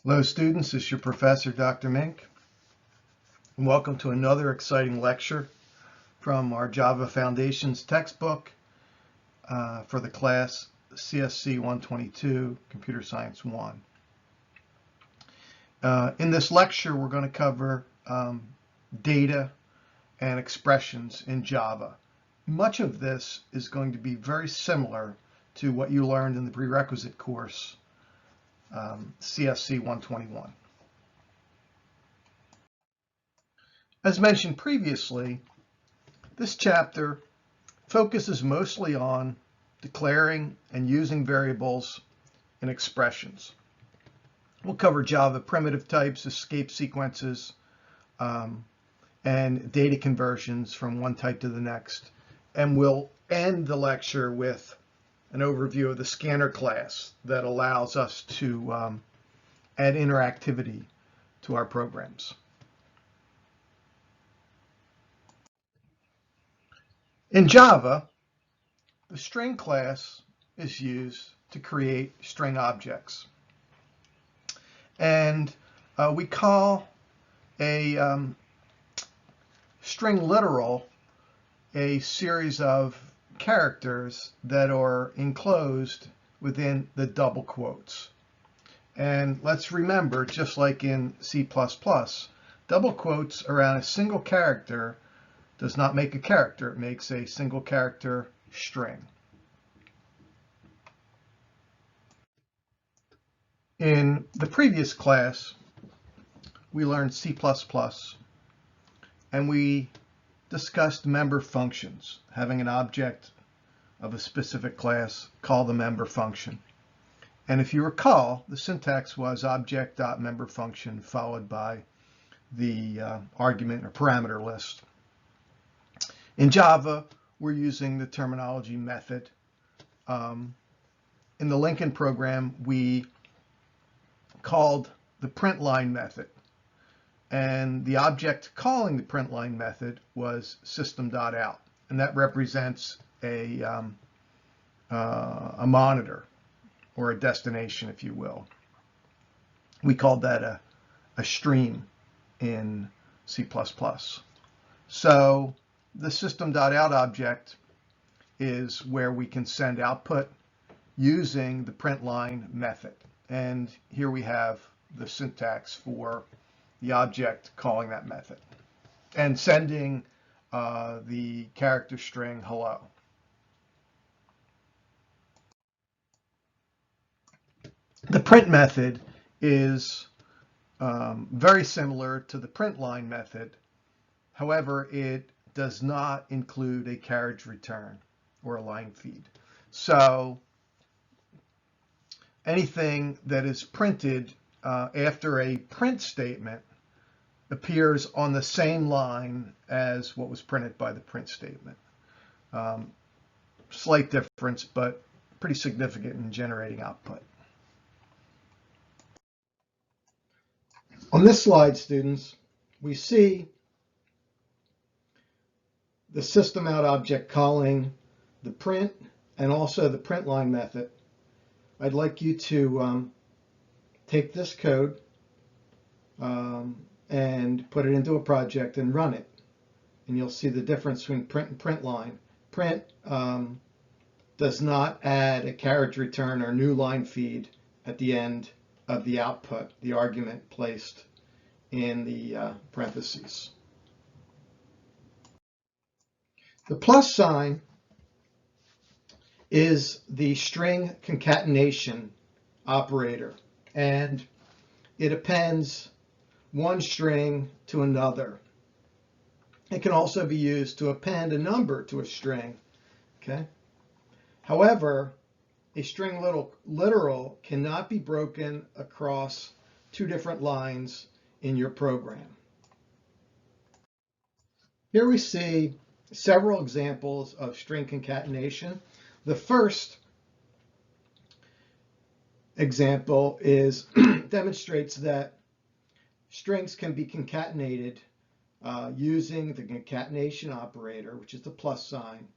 Hello students, this is your professor, Dr. Mink, and welcome to another exciting lecture from our Java Foundations textbook for the class CSC122, Computer Science 1. In this lecture, we're going to cover data and expressions in Java. Much of this is going to be very similar to what you learned in the prerequisite course, CSC121. As mentioned previously, this chapter focuses mostly on declaring and using variables and expressions. We'll cover Java primitive types, escape sequences, and data conversions from one type to the next. And we'll end the lecture with an overview of the scanner class that allows us to add interactivity to our programs. In Java, the string class is used to create string objects. And we call a string literal a series of characters that are enclosed within the double quotes. And let's remember, just like in C++, double quotes around a single character does not make a character. It makes a single character string. In the previous class, we learned C++, and we discussed member functions, having an object of a specific class called the member function. And if you recall, the syntax was object.memberFunction followed by the argument or parameter list. In Java, we're using the terminology method. In the Lincoln program, we called the println method, and the object calling the println method was system.out, and that represents a monitor or a destination, if you will. We called that a stream in C++. So the system.out object is where we can send output using the println method. And here we have the syntax for the object calling that method and sending the character string hello. The print method is very similar to the println method. However, it does not include a carriage return or a line feed. So anything that is printed after a print statement appears on the same line as what was printed by the print statement. Slight difference, but pretty significant in generating output. On this slide, students, we see the system.out object calling the print and also the println method. I'd like you to take this code and put it into a project and run it. And you'll see the difference between print and println. Print does not add a carriage return or new line feed at the end of the output, the argument placed in the parentheses. The plus sign is the string concatenation operator, and it appends one string to another. It can also be used to append a number to a string. Okay. However, a string literal cannot be broken across two different lines in your program. Here we see several examples of string concatenation. The first example demonstrates that strings can be concatenated using the concatenation operator, which is the plus sign,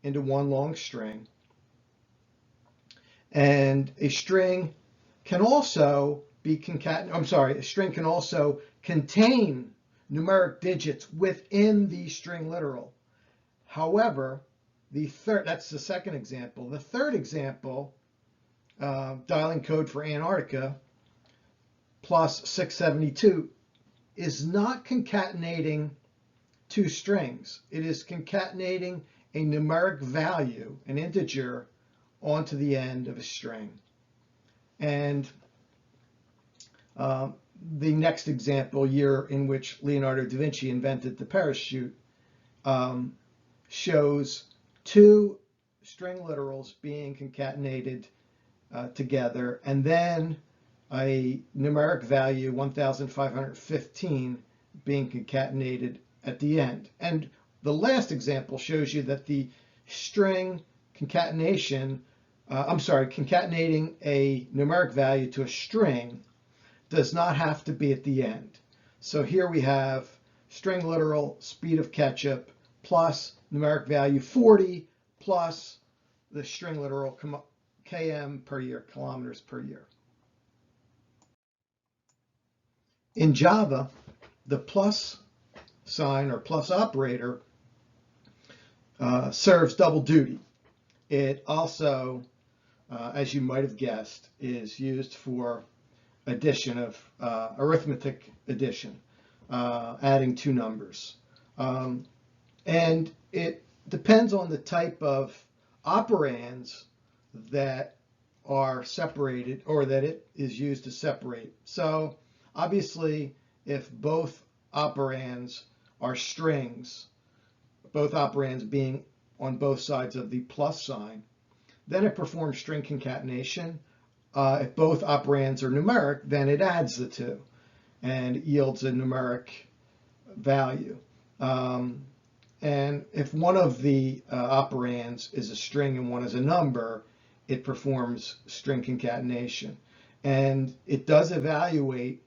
into one long string. And a string can also be concatenated. I'm sorry, a string can also contain numeric digits within the string literal. However, that's the second example. The third example, dialing code for Antarctica plus 672, is not concatenating two strings. It is concatenating a numeric value, an integer, onto the end of a string. And the next example, year in which Leonardo da Vinci invented the parachute, shows two string literals being concatenated together, and then a numeric value, 1515, being concatenated at the end. And the last example shows you that the string concatenation, concatenating a numeric value to a string does not have to be at the end. So here we have string literal speed of ketchup plus numeric value 40 plus the string literal km per year, kilometers per year. In Java, the plus sign or plus operator serves double duty. It also, as you might have guessed, is used for addition of arithmetic addition, adding two numbers. And it depends on the type of operands that are separated or that it is used to separate. So obviously, if both operands are strings, both operands being on both sides of the plus sign, then it performs string concatenation. If both operands are numeric, then it adds the two and yields a numeric value. And if one of the operands is a string and one is a number, it performs string concatenation. And it does evaluate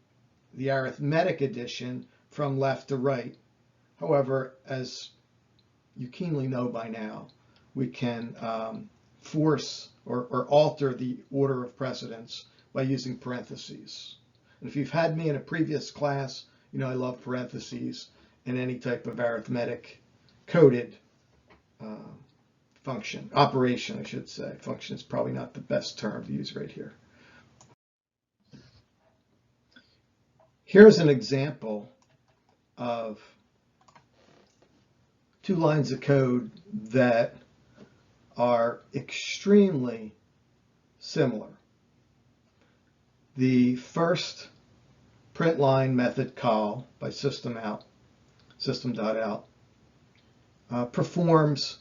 the arithmetic addition from left to right. However, as you keenly know by now, we can force or alter the order of precedence by using parentheses. And if you've had me in a previous class, you know I love parentheses in any type of arithmetic coded function, operation I should say. Function is probably not the best term to use right here. Here's an example of two lines of code that are extremely similar. The first println method call by system.out performs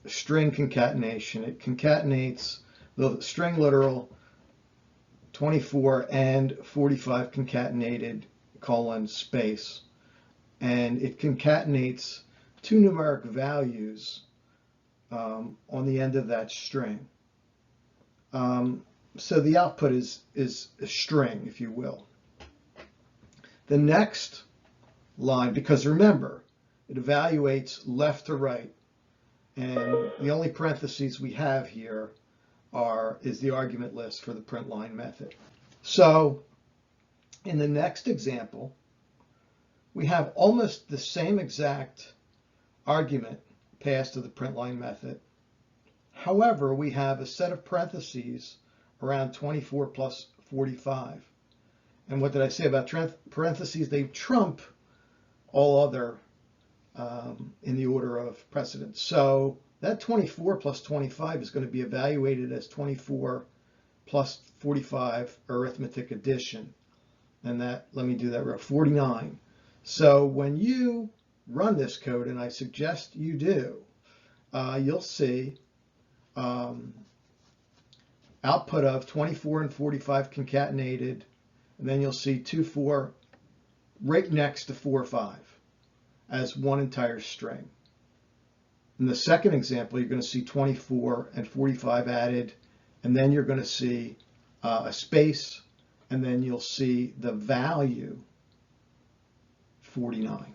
string concatenation. It concatenates the string literal 24 and 45 concatenated colon space, and it concatenates two numeric values on the end of that string. So the output is a string, if you will. The next line, because remember, it evaluates left to right, and the only parentheses we have here is the argument list for the println method. So in the next example, we have almost the same exact argument passed to the println method. However, we have a set of parentheses around 24 plus 45. And what did I say about parentheses? They trump all other in the order of precedence. So that 24 plus 25 is going to be evaluated as 24 plus 45 arithmetic addition. And that, let me do that real, 49. So when you run this code, and I suggest you do, you'll see output of 24 and 45 concatenated, and then you'll see 2, 4 right next to 4, 5 as one entire string. In the second example, you're going to see 24 and 45 added, and then you're going to see a space, and then you'll see the value 49.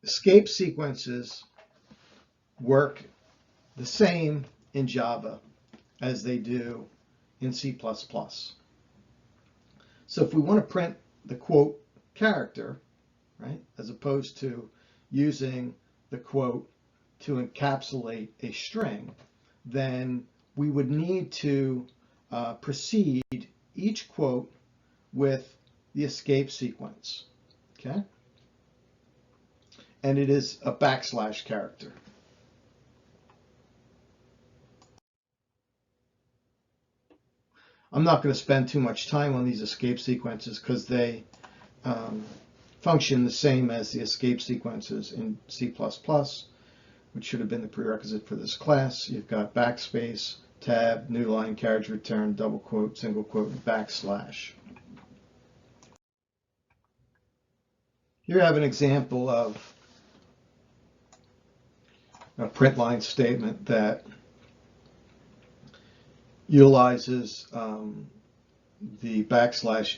Escape sequences work the same in Java as they do in C++. So if we want to print the quote character, right, as opposed to using the quote to encapsulate a string, then we would need to precede each quote with the escape sequence, okay? And it is a backslash character. I'm not going to spend too much time on these escape sequences because they function the same as the escape sequences in C++, which should have been the prerequisite for this class. You've got backspace, tab, new line, carriage return, double quote, single quote, and backslash. Here I have an example of a print line statement that utilizes the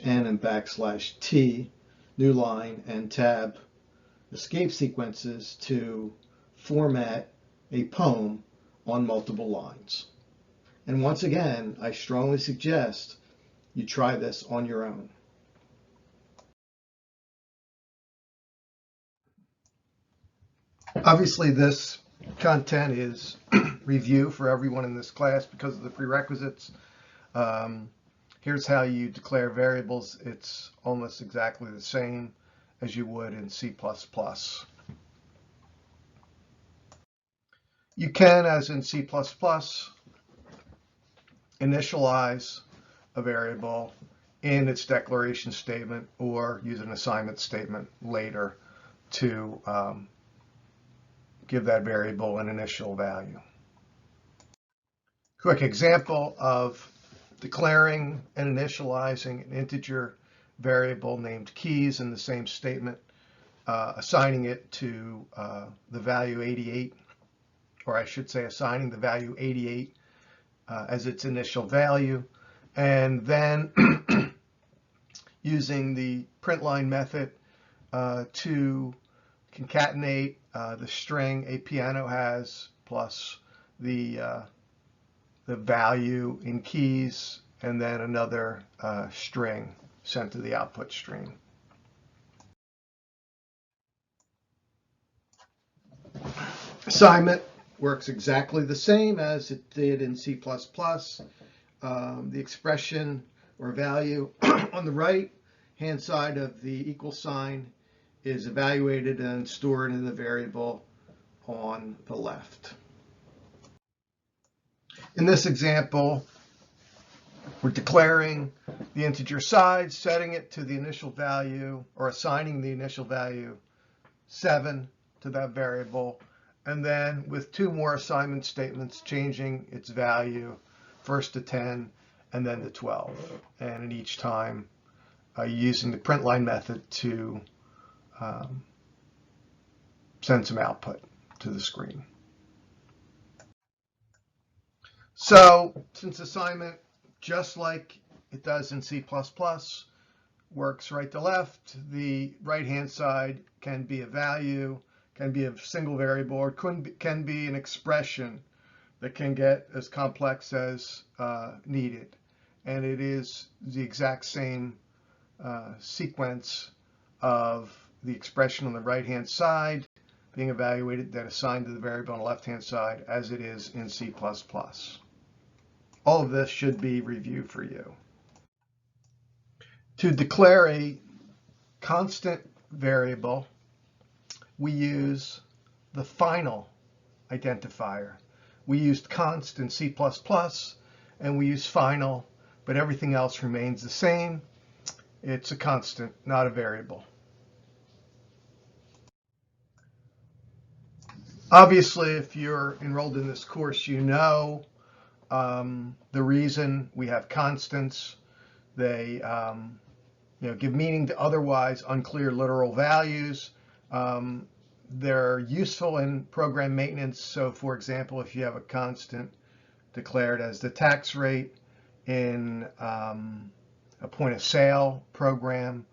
\n and \t, new line, and tab escape sequences to format a poem on multiple lines. And once again, I strongly suggest you try this on your own. Obviously, this content is review for everyone in this class because of the prerequisites. Here's how you declare variables. It's almost exactly the same as you would in C++. You can, as in C++, initialize a variable in its declaration statement or use an assignment statement later to give that variable an initial value. Quick example of declaring and initializing an integer variable named keys in the same statement, assigning it to the value 88, or I should say assigning the value 88 as its initial value, and then using the println method to concatenate the string a piano has plus the value in keys, and then another string sent to the output stream. Assignment works exactly the same as it did in C++. The expression or value on the right hand side of the equal sign is evaluated and stored in the variable on the left. In this example, we're declaring the integer size, setting it to the initial value, or assigning the initial value 7 to that variable, and then with two more assignment statements changing its value first to 10 and then to 12, and in each time using the println method to send some output to the screen. So since assignment, just like it does in C++, works right to left, the right-hand side can be a value, can be a single variable, or can be an expression that can get as complex as needed. And it is the exact same sequence of the expression on the right-hand side being evaluated, then assigned to the variable on the left-hand side as it is in C++. All of this should be review for you. To declare a constant variable, we use the final identifier. We used const in C++, and we use final, but everything else remains the same. It's a constant, not a variable. Obviously, if you're enrolled in this course, you know the reason we have constants. They give meaning to otherwise unclear literal values. They're useful in program maintenance. So for example, if you have a constant declared as the tax rate in a point of sale program,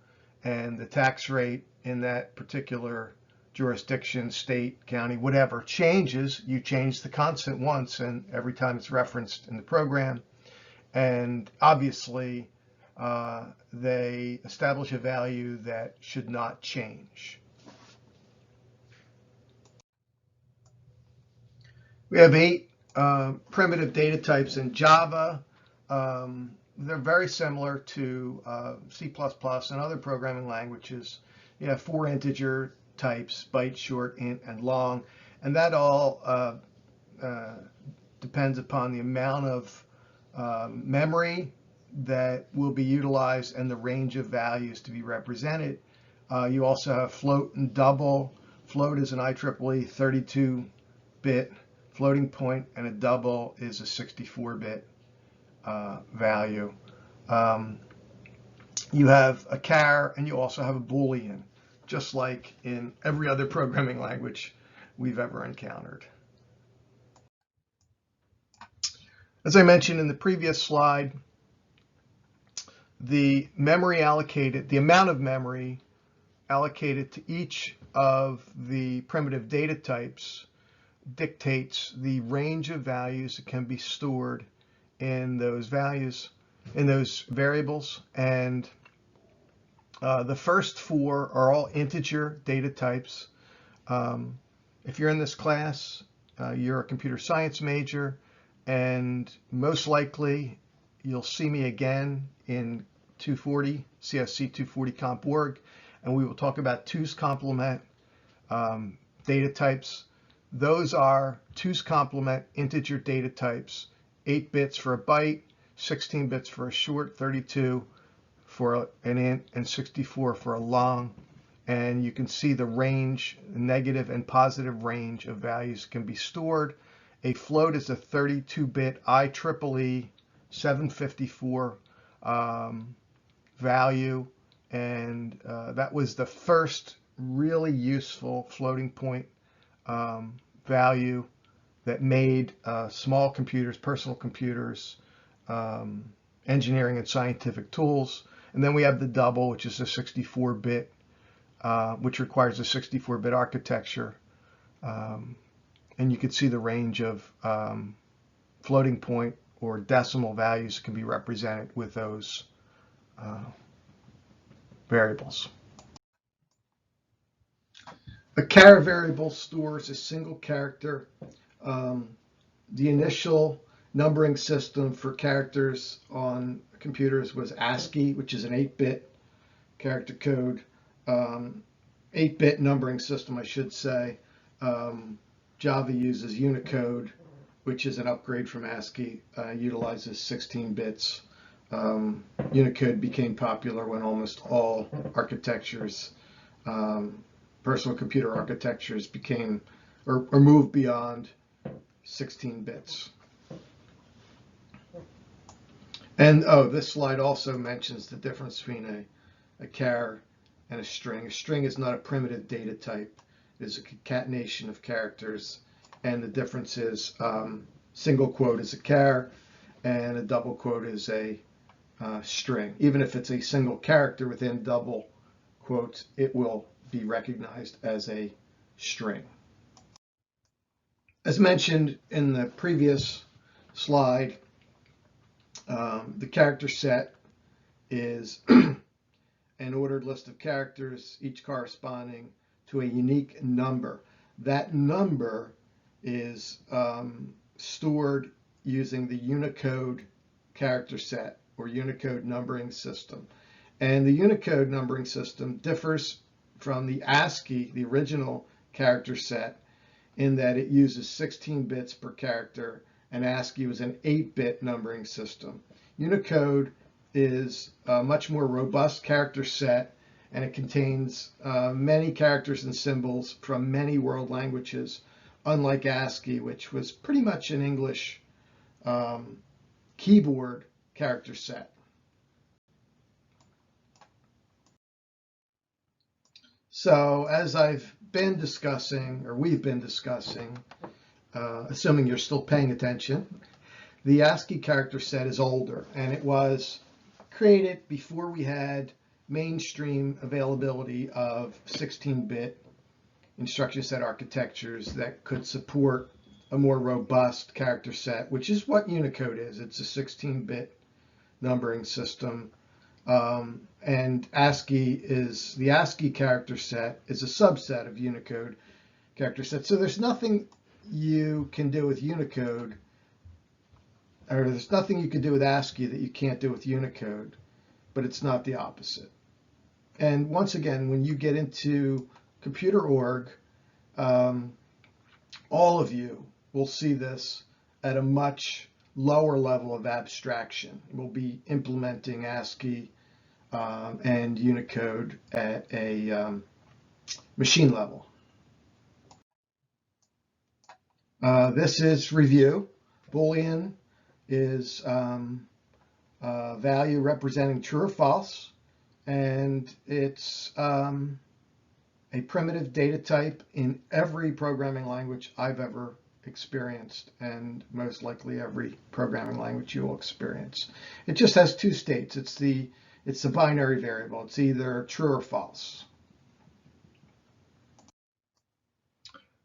and the tax rate in that particular jurisdiction, state, county, whatever, changes, you change the constant once, and every time it's referenced in the program. And obviously, they establish a value that should not change. We have 8 primitive data types in Java. They're very similar to C++ and other programming languages. You have 4 integer types: byte, short, int, and long. And that all depends upon the amount of memory that will be utilized and the range of values to be represented. You also have float and double. Float is an IEEE 32-bit floating point, and a double is a 64-bit value. You have a char, and you also have a Boolean, just like in every other programming language we've ever encountered. As I mentioned in the previous slide, the amount of memory allocated to each of the primitive data types dictates the range of values that can be stored in those variables. And the first 4 are all integer data types. If you're in this class, you're a computer science major, and most likely you'll see me again in 240, CSC122 Comp Org, and we will talk about 2's complement data types. Those are 2's complement integer data types: 8 bits for a byte, 16 bits for a short, 32 for an int, and 64 for a long. And you can see the range, negative and positive range of values can be stored. A float is a 32-bit IEEE 754 value, and that was the first really useful floating point value that made small computers, personal computers, engineering and scientific tools. And then we have the double, which is a 64-bit, which requires a 64-bit architecture. And you can see the range of floating point or decimal values that can be represented with those variables. A char variable stores a single character. The initial numbering system for characters on computers was ASCII, which is an 8-bit character code. 8-bit numbering system, I should say. Java uses Unicode, which is an upgrade from ASCII, utilizes 16 bits. Unicode became popular when almost all architectures, personal computer architectures, became or moved beyond 16 bits. And this slide also mentions the difference between a char and a string. A string is not a primitive data type. It is a concatenation of characters, and the difference is single quote is a char and a double quote is a string. Even if it's a single character within double quotes, it will be recognized as a string. As mentioned in the previous slide, the character set is an ordered list of characters, each corresponding to a unique number. That number is stored using the Unicode character set or Unicode numbering system. And the Unicode numbering system differs from the ASCII, the original character set, in that it uses 16 bits per character, and ASCII was an 8-bit numbering system. Unicode is a much more robust character set, and it contains many characters and symbols from many world languages, unlike ASCII, which was pretty much an English keyboard character set. So as I've been discussing, or we've been discussing, assuming you're still paying attention, the ASCII character set is older, and it was created before we had mainstream availability of 16-bit instruction set architectures that could support a more robust character set, which is what Unicode is. It's a 16-bit numbering system. And ASCII is the ASCII character set is a subset of Unicode character set. So there's nothing you can do with Unicode, or there's nothing you can do with ASCII that you can't do with Unicode, but it's not the opposite. And once again, when you get into computer org, all of you will see this at a much lower level of abstraction. We'll be implementing ASCII and Unicode at a machine level. This is review. Boolean is value representing true or false, and it's a primitive data type in every programming language I've ever experienced, and most likely every programming language you will experience. It just has two states. It's the binary variable. It's either true or false.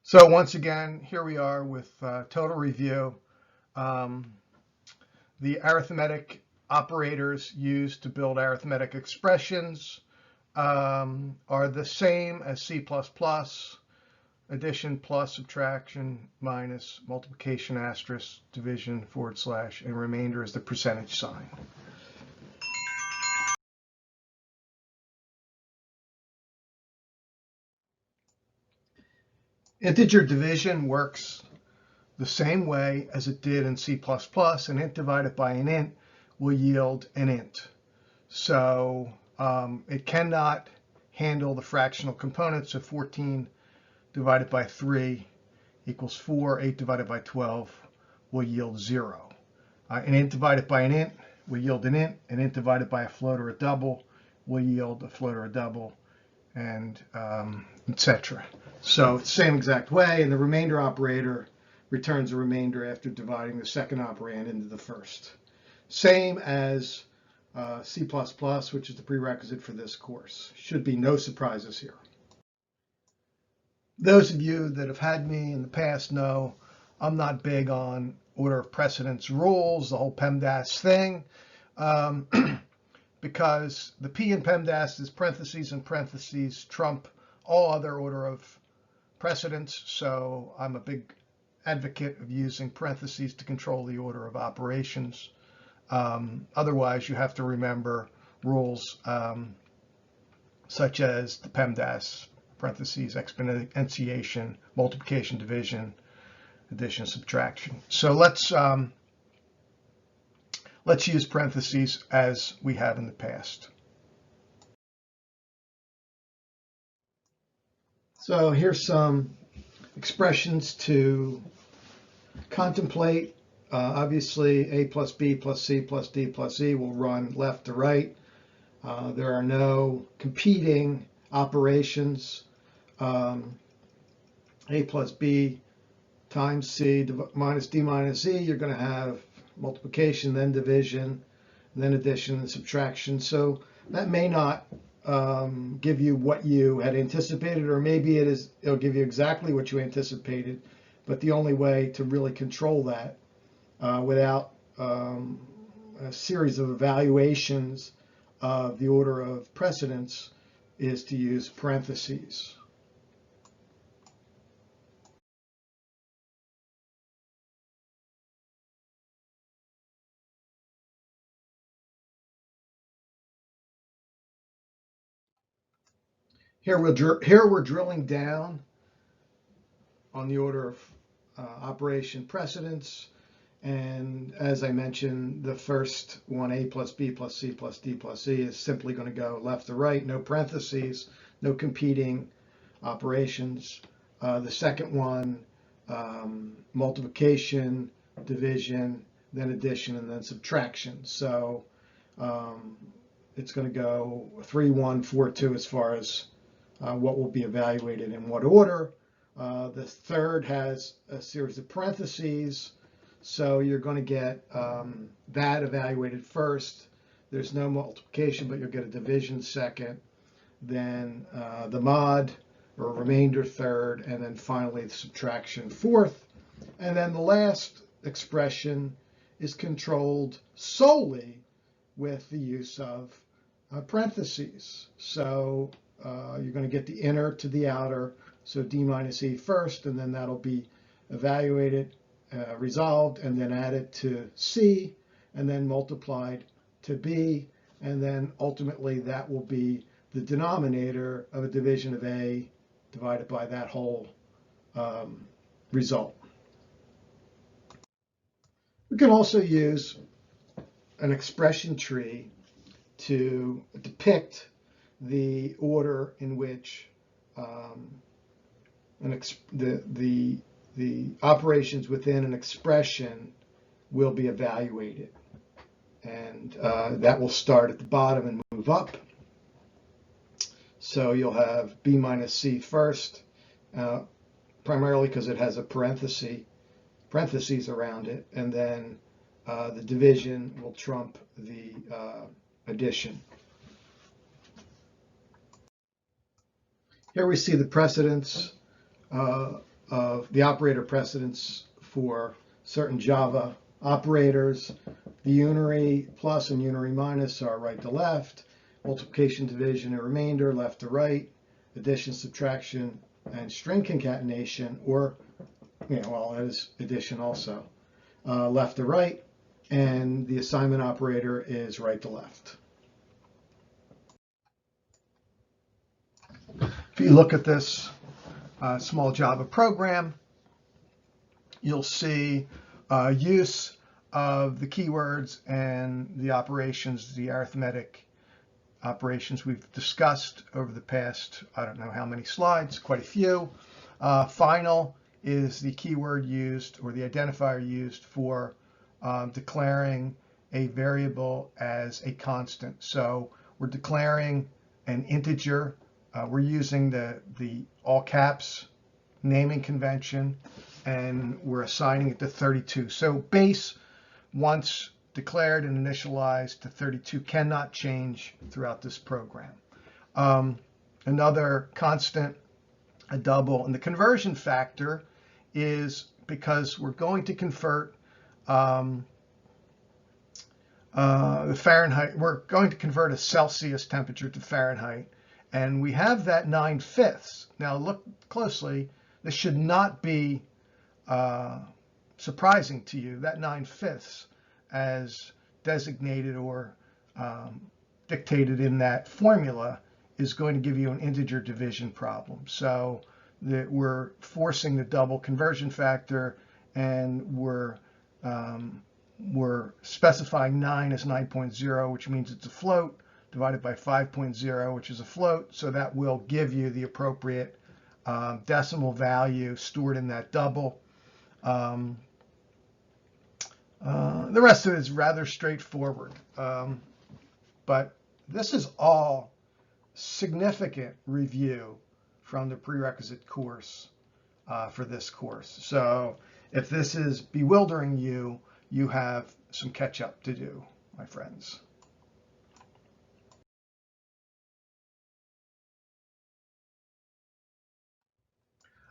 So once again, here we are with total review. The arithmetic operators used to build arithmetic expressions are the same as C++, addition plus subtraction minus multiplication asterisk division / and remainder is the percentage sign. Integer division works the same way as it did in C++. An int divided by an int will yield an int. So it cannot handle the fractional components. So 14 divided by 3 equals 4. 8 divided by 12 will yield 0. An int divided by an int will yield an int. An int divided by a float or a double will yield a float or a double, and etc. So it's the same exact way, and the remainder operator returns a remainder after dividing the second operand into the first. Same as C++, which is the prerequisite for this course. Should be no surprises here. Those of you that have had me in the past know I'm not big on order of precedence rules, the whole PEMDAS thing, because the P in PEMDAS is parentheses and parentheses trump all other order of precedence. So I'm a big advocate of using parentheses to control the order of operations. Otherwise, you have to remember rules such as the PEMDAS, parentheses, exponentiation, multiplication, division, addition, subtraction. So let's use parentheses as we have in the past. So here's some expressions to contemplate. Obviously, A plus B plus C plus D plus E will run left to right. There are no competing operations. A plus B times C minus D minus E, you're going to have multiplication, then division, then addition and subtraction. So that may not give you what you had anticipated, or maybe it'll give you exactly what you anticipated. But the only way to really control that without a series of evaluations of the order of precedence is to use parentheses. Here we're drilling down on the order of operation precedence. And as I mentioned, the first one, A plus B plus C plus D plus E, is simply going to go left to right, no parentheses, no competing operations. The second one, multiplication, division, then addition, and then subtraction. So it's going to go 3, 1, 4, 2 as far as what will be evaluated in what order. The third has a series of parentheses. So you're going to get that evaluated first. There's no multiplication, but you'll get a division second, then the mod or remainder third, and then finally the subtraction fourth. And then the last expression is controlled solely with the use of parentheses. So you're going to get the inner to the outer, so D minus E first, and then that'll be evaluated, resolved, and then added to C, and then multiplied to B, and then ultimately that will be the denominator of a division of A divided by that whole result. We can also use an expression tree to depict the order in which the operations within an expression will be evaluated. And that will start at the bottom and move up. So you'll have B minus C first, primarily because it has a parentheses around it, and then the division will trump the addition. Here we see the precedence of the operator precedence for certain Java operators. The unary plus and unary minus are right to left. Multiplication, division, and remainder left to right. Addition, subtraction, and string concatenation, or well, that is addition also, left to right. And the assignment operator is right to left. If you look at this small Java program, you'll see use of the keywords and the operations, the arithmetic operations we've discussed over the past, I don't know how many slides, quite a few. Final is the keyword used, or the identifier used for declaring a variable as a constant. So we're declaring an integer. We're using the all caps naming convention, and we're assigning it to 32. So base, once declared and initialized to 32, cannot change throughout this program. Another constant, a double, and the conversion factor is because we're going to convert the Fahrenheit. We're going to convert a Celsius temperature to Fahrenheit, and we have that 9/5. Now look closely. This should not be surprising to you. That 9/5 as designated or dictated in that formula is going to give you an integer division problem. So that we're forcing the double conversion factor, and we're specifying 9 as 9.0, which means it's a float, divided by 5.0, which is a float. So that will give you the appropriate decimal value stored in that double. The rest of it is rather straightforward, but this is all significant review from the prerequisite course for this course. So if this is bewildering you, you have some catch up to do, my friends.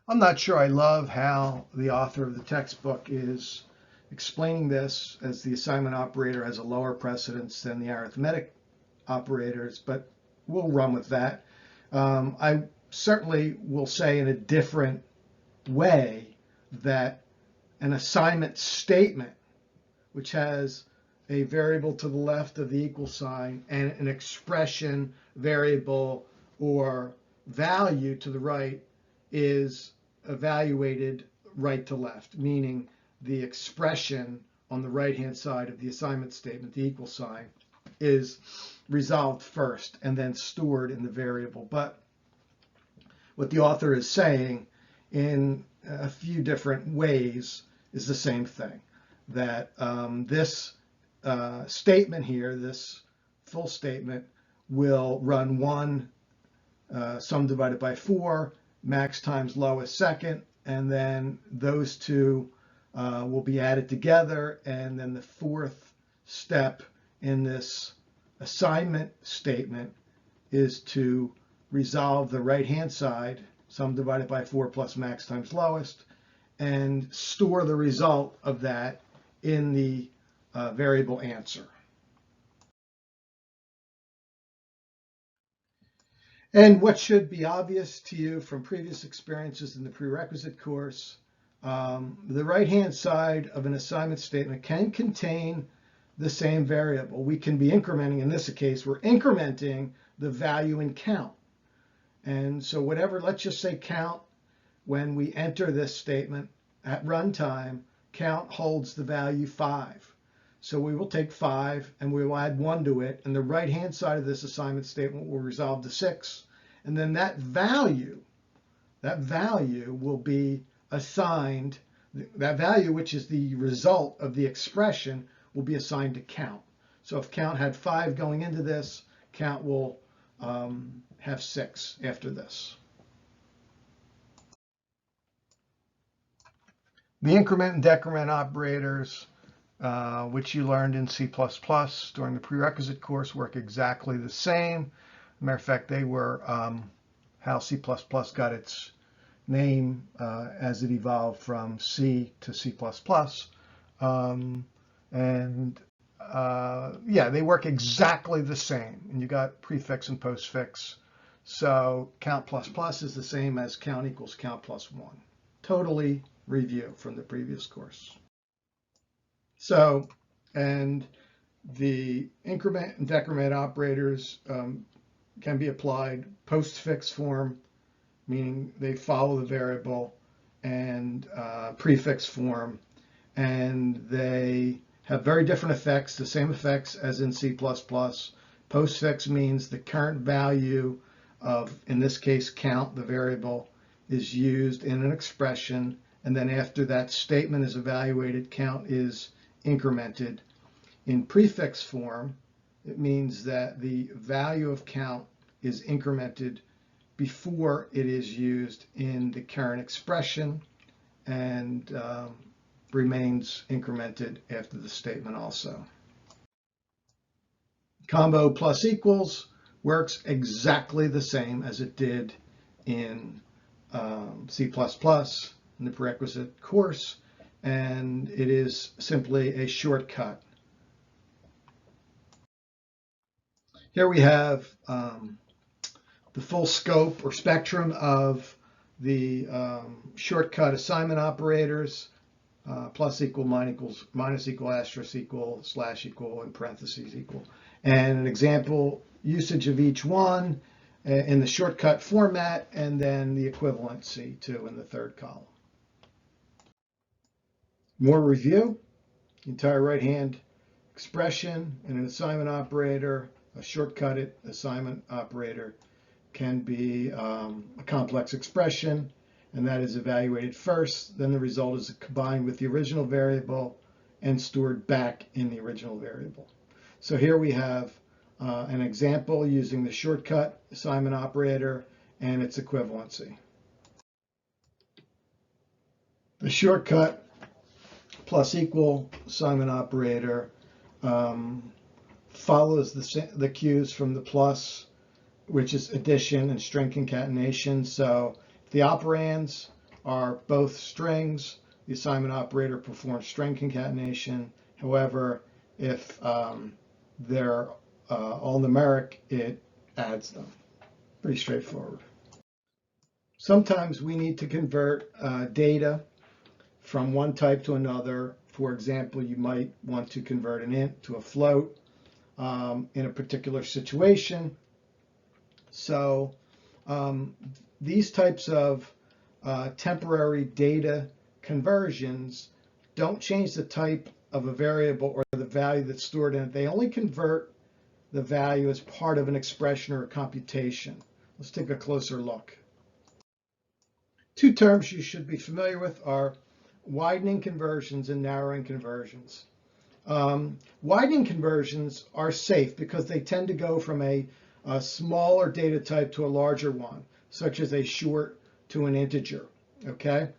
I'm not sure I love how the author of the textbook is explaining this, as the assignment operator has a lower precedence than the arithmetic operators, but we'll run with that. I certainly will say in a different way that an assignment statement, which has a variable to the left of the equal sign and an expression, variable, or value to the right, is evaluated right to left, meaning the expression on the right-hand side of the assignment statement, the equal sign, is resolved first and then stored in the variable. But what the author is saying in a few different ways is the same thing, that this statement here, this full statement, will run 1 sum divided by 4, max times lowest second, and then those two will be added together, and then the fourth step in this assignment statement is to resolve the right-hand side, sum divided by 4 plus max times lowest, and store the result of that in the variable answer. And what should be obvious to you from previous experiences in the prerequisite course, the right-hand side of an assignment statement can contain the same variable. We can be incrementing, in this case, we're incrementing the value in count. And so whatever, let's just say count, when we enter this statement at runtime, count holds the value 5. So we will take 5 and we will add 1 to it, and the right-hand side of this assignment statement will resolve to 6. And then that value will be assigned, that value, which is the result of the expression, will be assigned to count. So if count had 5 going into this, count will have 6 after this. The increment and decrement operators, which you learned in C++ during the prerequisite course, work exactly the same. Matter of fact, they were how C++ got its name as it evolved from C to C++. Yeah, they work exactly the same. And you got prefix and postfix. So count plus plus is the same as count equals count plus 1. Totally review from the previous course. So, and the increment and decrement operators can be applied postfix form, meaning they follow the variable, and prefix form, and they have very different effects, the same effects as in C++. Postfix means the current value of, in this case, count, the variable, is used in an expression, and then after that statement is evaluated, count is incremented. In prefix form, it means that the value of count is incremented before it is used in the current expression, and remains incremented after the statement also. Combo plus equals works exactly the same as it did in C++ in the prerequisite course, and it is simply a shortcut. Here we have the full scope or spectrum of the shortcut assignment operators, plus equal, minus equal, asterisk equal, slash equal, and parentheses equal. And an example usage of each one in the shortcut format, and then the equivalency too in the third column. More review: the entire right-hand expression in an assignment operator, a shortcutted assignment operator, can be a complex expression, and that is evaluated first. Then the result is combined with the original variable and stored back in the original variable. So here we have an example using the shortcut assignment operator and its equivalency. The shortcut plus equal assignment operator follows the cues from the plus, which is addition and string concatenation. So if the operands are both strings, the assignment operator performs string concatenation. However, if they're all numeric, it adds them. Pretty straightforward. Sometimes we need to convert data from one type to another. For example, you might want to convert an int to a float in a particular situation. So these types of temporary data conversions don't change the type of a variable or the value that's stored in it. They only convert the value as part of an expression or a computation. Let's take a closer look. Two terms you should be familiar with are widening conversions and narrowing conversions. Widening conversions are safe because they tend to go from a smaller data type to a larger one, such as a short to an integer, okay?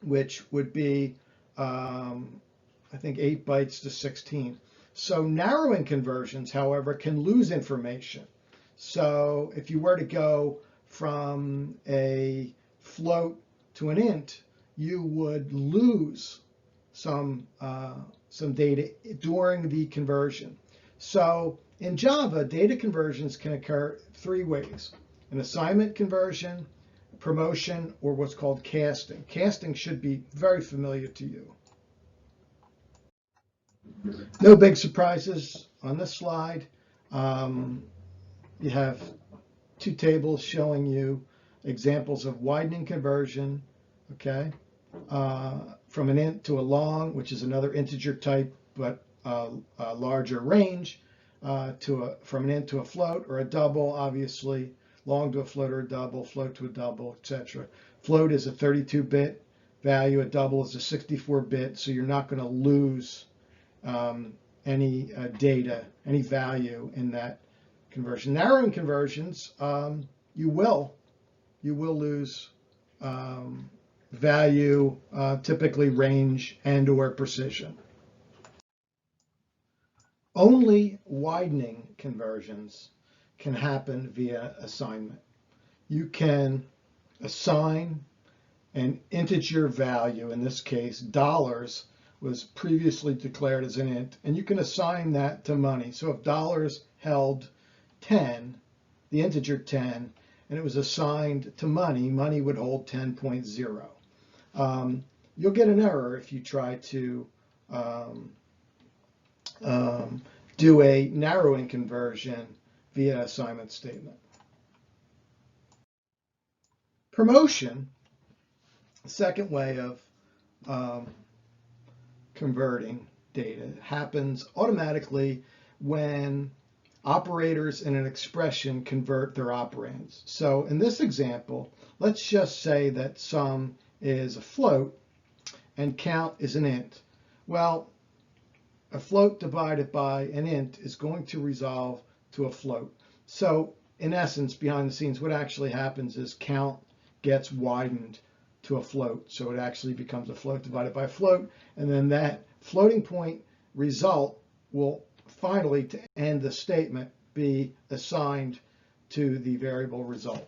Which would be, I think, 8 bytes to 16. So narrowing conversions, however, can lose information. So if you were to go from a float to an int, you would lose some data during the conversion. So in Java, data conversions can occur 3 ways. an assignment conversion, promotion, or what's called casting. Casting should be very familiar to you. No big surprises on this slide. You have two tables showing you examples of widening conversion, okay, from an int to a long, which is another integer type, but a larger range, from an int to a float, or a double, obviously, long to a float or a double, float to a double, etc. Float is a 32-bit value, a double is a 64-bit, so you're not going to lose any data, any value in that conversion. Narrowing conversions, you will lose value, typically range and or precision. Only widening conversions can happen via assignment. You can assign an integer value, in this case dollars was previously declared as an int, and you can assign that to money. So if dollars held 10, the integer 10, and it was assigned to money, money would hold 10.0. You'll get an error if you try to do a narrowing conversion via assignment statement. Promotion, the second way of converting data, happens automatically when operators in an expression convert their operands. So in this example, let's just say that sum is a float and count is an int. Well, a float divided by an int is going to resolve to a float. So in essence, behind the scenes, what actually happens is count gets widened to a float. So it actually becomes a float divided by a float. And then that floating point result will finally, to end the statement, be assigned to the variable result.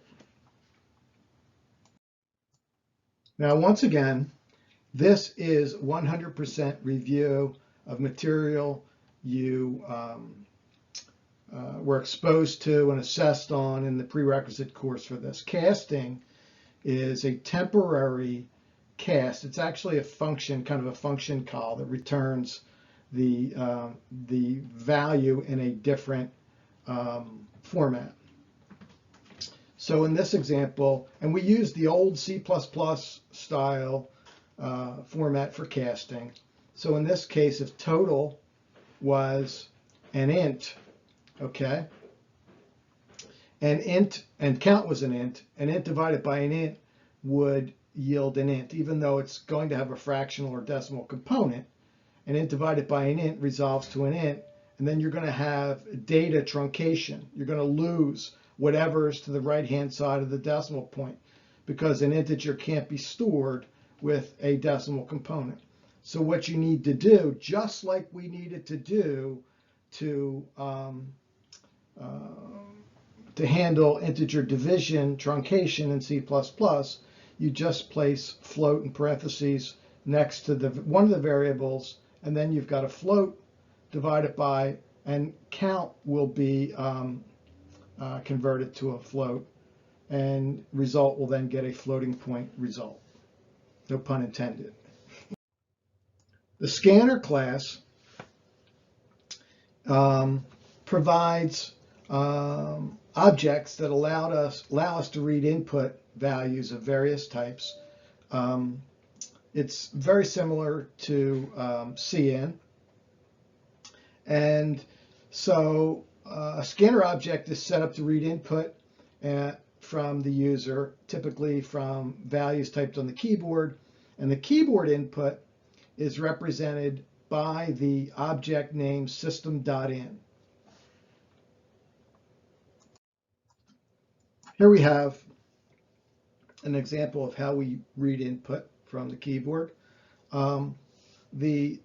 Now, once again, this is 100% review of material you were exposed to and assessed on in the prerequisite course for this. Casting is a temporary cast. It's actually a function, kind of a function call that returns the value in a different format. So in this example, and we use the old C++ style format for casting. So in this case, if total was an int, okay, and count was an int divided by an int would yield an int, even though it's going to have a fractional or decimal component. An int divided by an int resolves to an int, and then you're going to have data truncation. You're going to lose whatever's to the right-hand side of the decimal point, because an integer can't be stored with a decimal component. So what you need to do, just like we needed to do to handle integer division truncation in C++, you just place float in parentheses next to one of the variables, and then you've got a float divided by, and count will be converted to a float, and result will then get a floating point result. No pun intended. The scanner class provides objects that allow us to read input values of various types. It's very similar to CN. And so a scanner object is set up to read input from the user, typically from values typed on the keyboard. And the keyboard input is represented by the object name system.in. Here we have an example of how we read input from the keyboard. The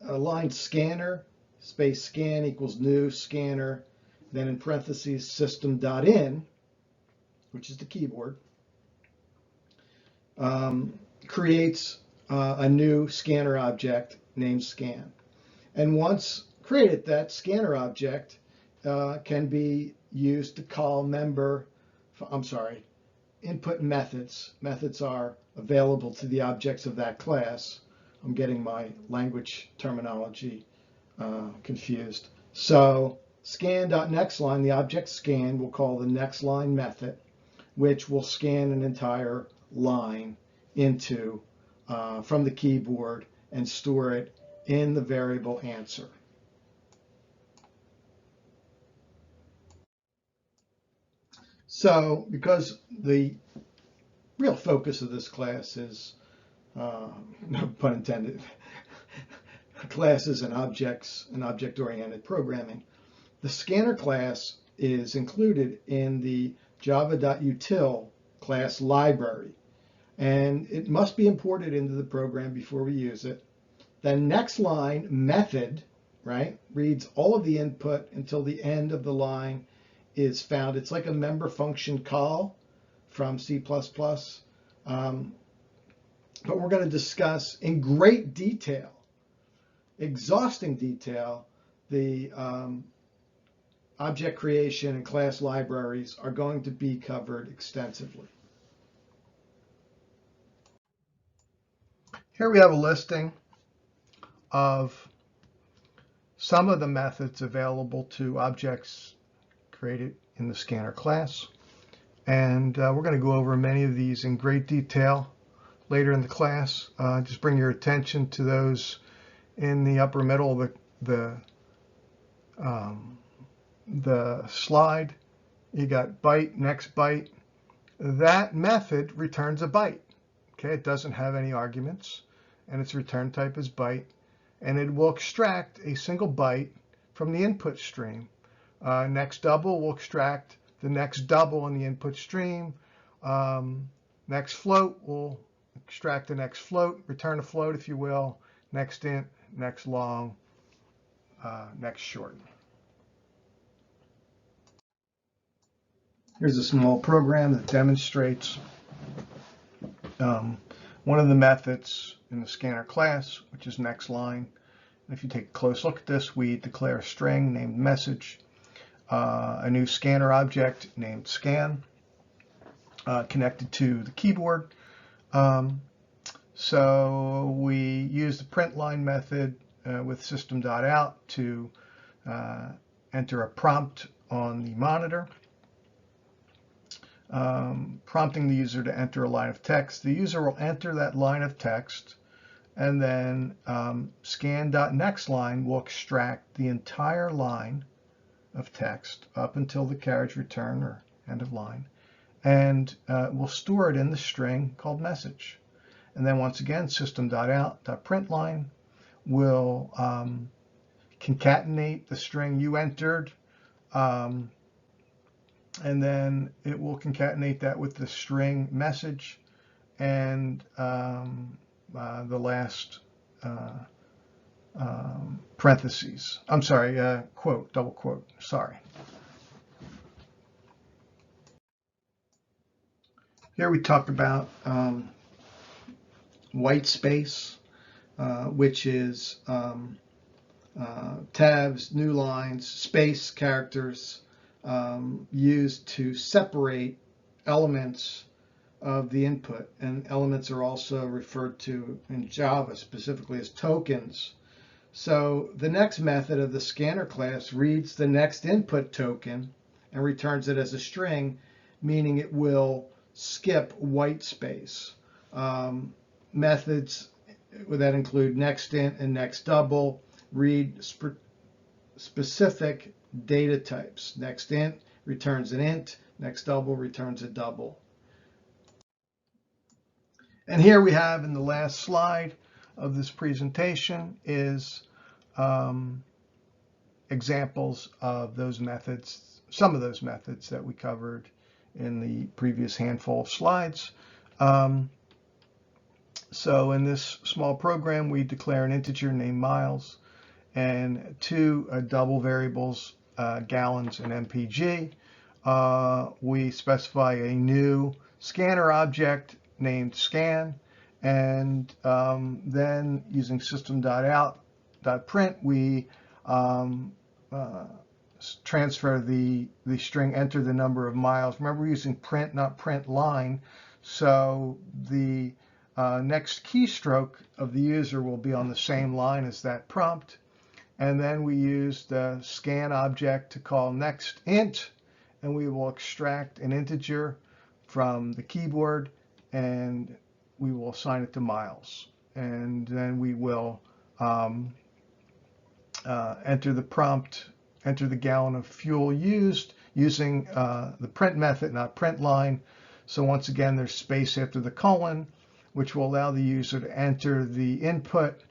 line scanner space scan equals new scanner, then in parentheses system.in, which is the keyboard, creates a new scanner object named scan. And once created, that scanner object can be used to call member I'm sorry, input methods. Methods are available to the objects of that class. I'm getting my language terminology confused. So scan.nextLine, the object scan, will call the nextLine method, which will scan an entire line into from the keyboard and store it in the variable answer. So because the real focus of this class is, no pun intended, classes and objects and object-oriented programming, the scanner class is included in the java.util class library, and it must be imported into the program before we use it. The nextLine method, right, reads all of the input until the end of the line is found. It's like a member function call from C++. But we're going to discuss in great detail, exhausting detail, the object creation and class libraries are going to be covered extensively. Here we have a listing of some of the methods available to objects created in the scanner class. And we're going to go over many of these in great detail later in the class. Just bring your attention to those in the upper middle of the slide. You got byte, next byte. That method returns a byte. Okay, it doesn't have any arguments, and its return type is byte, and it will extract a single byte from the input stream. Next double will extract the next double in the input stream. Next float will extract the next float, return a float if you will, next int, next long, next short. Here's a small program that demonstrates one of the methods in the scanner class, which is nextLine. If you take a close look at this, we declare a string named message, a new scanner object named scan, connected to the keyboard. So we use the println method with system.out to enter a prompt on the monitor, prompting the user to enter a line of text. The user will enter that line of text, and then scan.nextLine will extract the entire line of text up until the carriage return or end of line, and we'll store it in the string called message. And then once again, system.out.println will concatenate the string you entered, and then it will concatenate that with the string message and the last parentheses. I'm sorry, quote, double quote, sorry. Here we talk about white space, which is tabs, new lines, space, characters used to separate elements of the input. And elements are also referred to in Java specifically as tokens. So the next method of the scanner class reads the next input token and returns it as a string, meaning it will skip white space. Methods that include nextInt and nextDouble read specific data types. NextInt returns an int, nextDouble returns a double. And here we have in the last slide of this presentation is examples of those methods, some of those methods that we covered in the previous handful of slides. So in this small program, we declare an integer named miles and two double variables, gallons and mpg. We specify a new scanner object named scan, and then using system.out.print, we transfer the string enter the number of miles. Remember, we're using print, not print line. So the next keystroke of the user will be on the same line as that prompt. And then we use the scan object to call next int, and we will extract an integer from the keyboard, and we will assign it to miles. And then we will enter the prompt, enter the gallon of fuel used using the print method, not print line. So once again, there's space after the colon, which will allow the user to enter the input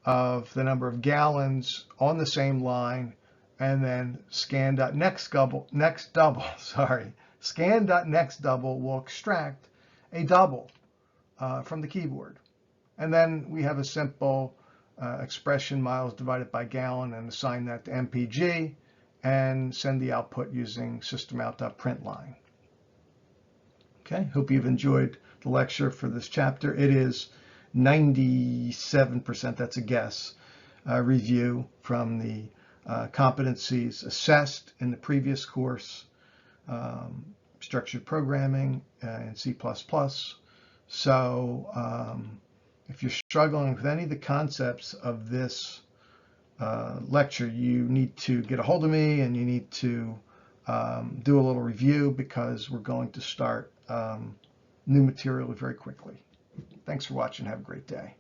of the number of gallons on the same line, and then scan.nextDouble will extract a double from the keyboard. And then we have a simple expression, miles divided by gallon, and assign that to MPG and send the output using systemout.println. Okay, hope you've enjoyed the lecture for this chapter. It is 97%, that's a guess, review from the competencies assessed in the previous course, structured programming in C++. So if you're struggling with any of the concepts of this lecture, you need to get a hold of me, and you need to do a little review, because we're going to start new material very quickly. Thanks for watching. Have a great day.